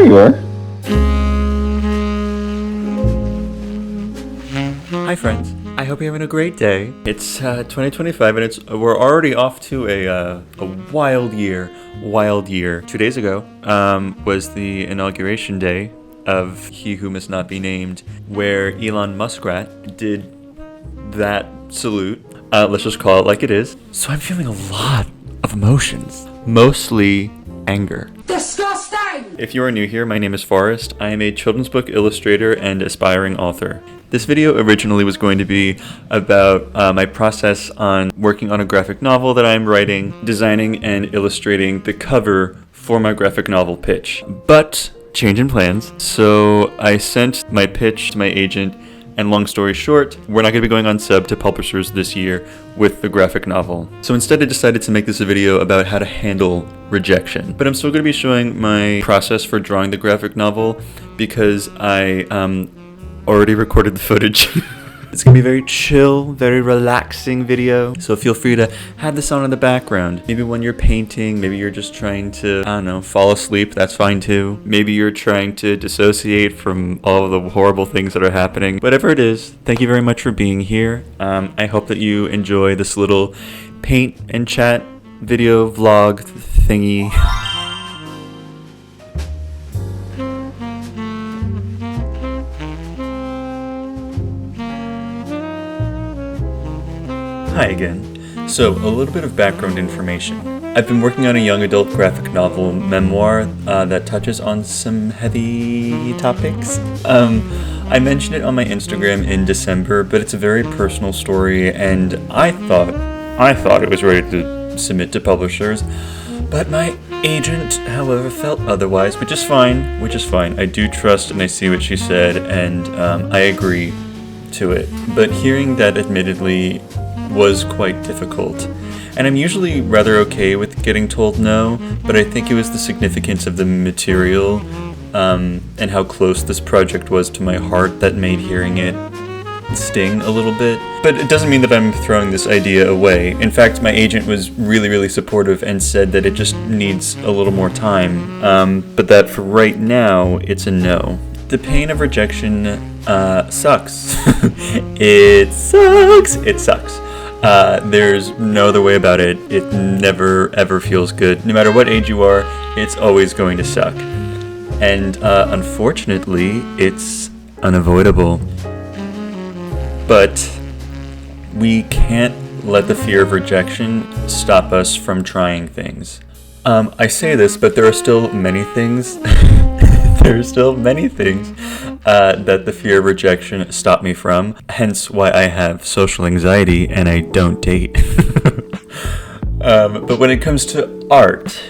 There you are. Hi friends, I hope you're having a great day. It's 2025 and we're already off to a wild year. 2 days ago was the inauguration day of He Who Must Not Be Named, where Elon Muskrat did that salute. Let's just call it like it is. So I'm feeling a lot of emotions, mostly anger. Disgusting! If you are new here, my name is Forrest. I am a children's book illustrator and aspiring author. This video originally was going to be about my process on working on a graphic novel that I'm writing, designing and illustrating the cover for my graphic novel pitch. But change in plans, so I sent my pitch to my agent, and long story short, we're not going to be going on sub to publishers this year with the graphic novel. So instead I decided to make this a video about how to handle rejection. But I'm still going to be showing my process for drawing the graphic novel because I already recorded the footage. It's gonna be a very chill, very relaxing video. So feel free to have this on in the background. Maybe when you're painting, maybe you're just trying to, I don't know, fall asleep, that's fine too. Maybe you're trying to dissociate from all of the horrible things that are happening. Whatever it is, thank you very much for being here. I hope that you enjoy this little paint and chat video vlog thingy. Hi again. So, a little bit of background information. I've been working on a young adult graphic novel memoir that touches on some heavy topics. I mentioned it on my Instagram in December, but it's a very personal story, and I thought it was ready to submit to publishers, but my agent, however, felt otherwise, which is fine. I do trust and I see what she said, and I agree to it. But hearing that admittedly was quite difficult. And I'm usually rather okay with getting told no, but I think it was the significance of the material and how close this project was to my heart that made hearing it sting a little bit. But it doesn't mean that I'm throwing this idea away. In fact, my agent was really supportive and said that it just needs a little more time, but that for right now, it's a no. The pain of rejection sucks. It sucks. There's no other way about it. It never ever feels good. No matter what age you are, it's always going to suck. And unfortunately, it's unavoidable. But we can't let the fear of rejection stop us from trying things. I say this, but there are still many things that the fear of rejection stopped me from, hence why I have social anxiety and I don't date. But when it comes to art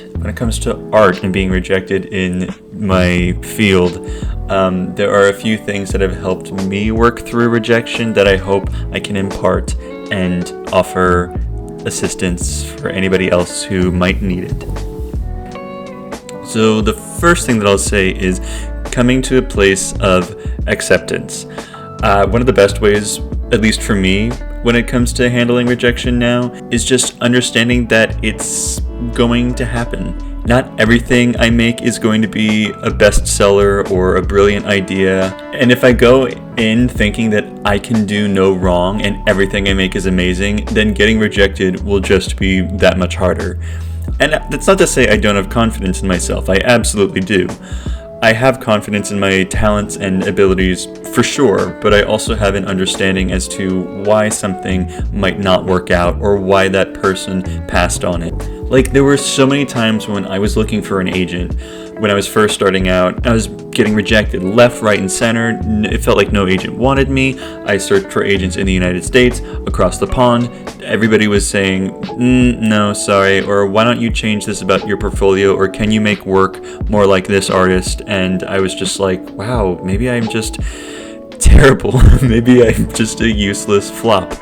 and being rejected in my field, there are a few things that have helped me work through rejection that I hope I can impart and offer assistance for anybody else who might need it. So the first thing that I'll say is coming to a place of acceptance. One of the best ways, at least for me, when it comes to handling rejection now, is just understanding that it's going to happen. Not everything I make is going to be a bestseller or a brilliant idea. And if I go in thinking that I can do no wrong and everything I make is amazing, then getting rejected will just be that much harder. And that's not to say I don't have confidence in myself. I absolutely do. I have confidence in my talents and abilities for sure, but I also have an understanding as to why something might not work out or why that person passed on it. Like, there were so many times when I was looking for an agent. When I was first starting out, I was getting rejected left, right, and center. It felt like no agent wanted me. I searched for agents in the United States, across the pond. Everybody was saying, no, sorry, or why don't you change this about your portfolio, or can you make work more like this artist? And I was just like, wow, maybe I'm just terrible. Maybe I'm just a useless flop.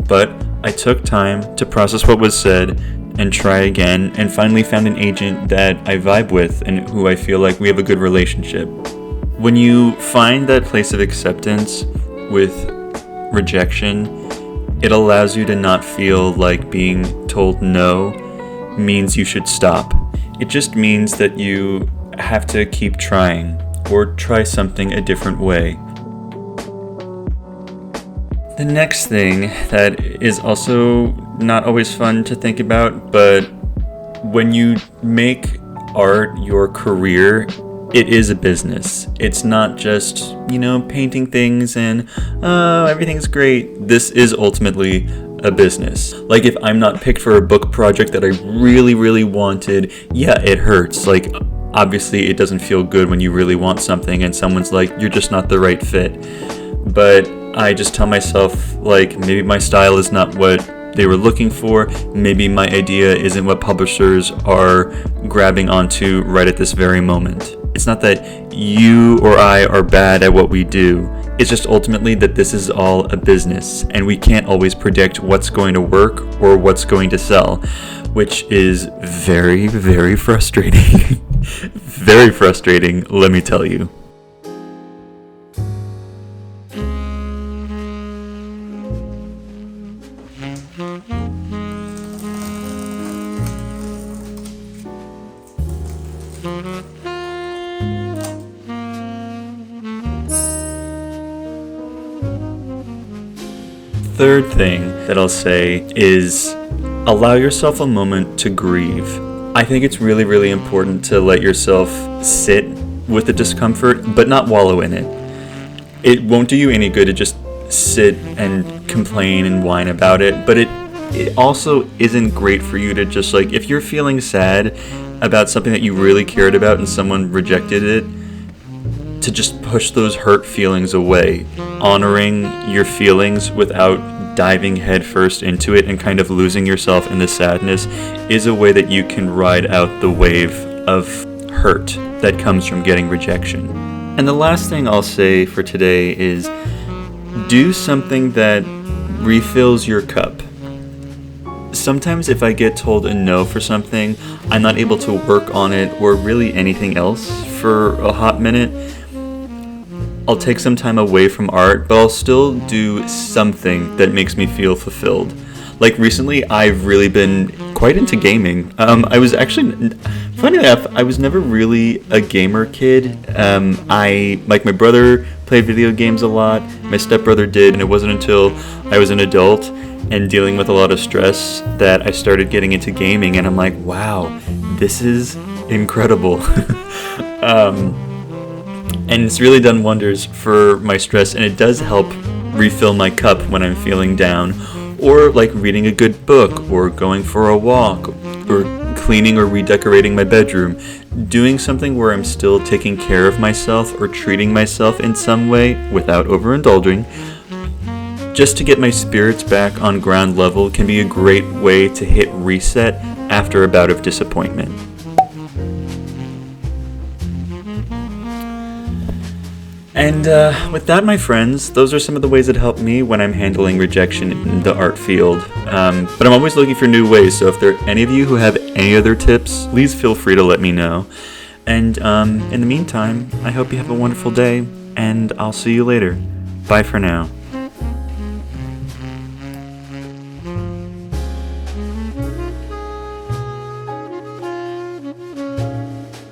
But I took time to process what was said and try again, and finally found an agent that I vibe with and who I feel like we have a good relationship. When you find that place of acceptance with rejection, it allows you to not feel like being told no means you should stop. It just means that you have to keep trying or try something a different way. The next thing that is also not always fun to think about, but when you make art your career, it is a business. It's not just, painting things and, oh, everything's great. This is ultimately a business. Like, if I'm not picked for a book project that I really, really wanted, yeah, it hurts. Like, obviously it doesn't feel good when you really want something and someone's like, you're just not the right fit. But I just tell myself, like, maybe my style is not what they were looking for. Maybe my idea isn't what publishers are grabbing onto right at this very moment. It's not that you or I are bad at what we do. It's just ultimately that this is all a business, and we can't always predict what's going to work or what's going to sell, which is very, very frustrating. Very frustrating, let me tell you. Third thing that I'll say is allow yourself a moment to grieve. I think it's really, really important to let yourself sit with the discomfort, but not wallow in it. It won't do you any good to just sit and complain and whine about it, but it also isn't great for you to just, like, if you're feeling sad about something that you really cared about and someone rejected it, to just push those hurt feelings away. Honoring your feelings without diving headfirst into it and kind of losing yourself in the sadness is a way that you can ride out the wave of hurt that comes from getting rejection. And the last thing I'll say for today is do something that refills your cup. Sometimes if I get told a no for something, I'm not able to work on it or really anything else for a hot minute. I'll take some time away from art, but I'll still do something that makes me feel fulfilled. Like recently, I've really been quite into gaming. I was actually, funny enough, I was never really a gamer kid. Like my brother played video games a lot, my stepbrother did, and it wasn't until I was an adult and dealing with a lot of stress that I started getting into gaming, and I'm like, wow, this is incredible. And it's really done wonders for my stress, and it does help refill my cup when I'm feeling down, or like reading a good book, or going for a walk, or cleaning or redecorating my bedroom. Doing something where I'm still taking care of myself or treating myself in some way without overindulging, just to get my spirits back on ground level, can be a great way to hit reset after a bout of disappointment. And with that, my friends, those are some of the ways that help me when I'm handling rejection in the art field. But I'm always looking for new ways, so if there are any of you who have any other tips, please feel free to let me know. And in the meantime, I hope you have a wonderful day, and I'll see you later. Bye for now.